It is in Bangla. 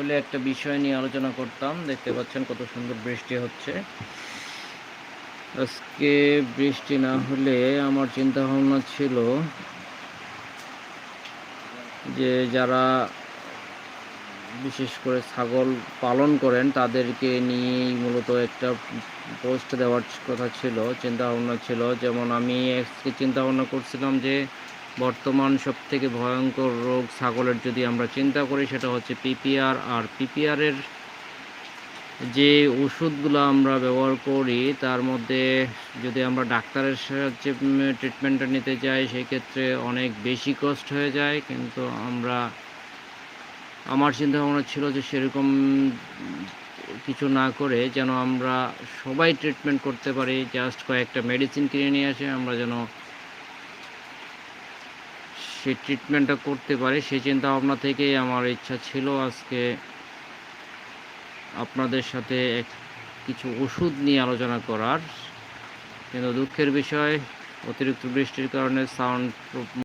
হলে একটা বিষয় নিয়ে আলোচনা করতাম। দেখতে পাচ্ছেন কত সুন্দর বৃষ্টি হচ্ছে। আজকে বৃষ্টি না হলে আমার চিন্তাভাবনা ছিল যে যারা বিশেষ করে ছাগল পালন করেন তাদেরকে নিয়েই মূলত একটা পোস্ট দেওয়ার কথা ছিল, চিন্তাভাবনা ছিল। যেমন আমি আজকে চিন্তাভাবনা করছিলাম যে বর্তমান সবথেকে ভয়ঙ্কর রোগ ছাগলের যদি আমরা চিন্তা করি সেটা হচ্ছে পিপিআর। আর পিপিআরের যে ওষুধগুলো আমরা ব্যবহার করি তার মধ্যে যদি আমরা ডাক্তারের সাহায্যে ট্রিটমেন্টটা নিতে যাই সেক্ষেত্রে অনেক বেশি কষ্ট হয়ে যায়। কিন্তু আমার চিন্তাভাবনা ছিল যে সেরকম কিছু না করে যেন আমরা সবাই ট্রিটমেন্ট করতে পারি, জাস্ট কয়েকটা মেডিসিন কিনে নিয়ে এসে আমরা যেন সেই ট্রিটমেন্টটা করতে পারি। সেই চিন্তাভাবনা থেকেই আমার ইচ্ছা ছিল আজকে আপনাদের সাথে কিছু ওষুধ নিয়ে আলোচনা করার। কিন্তু দুঃখের বিষয় অতিরিক্ত বৃষ্টির কারণে সাউন্ড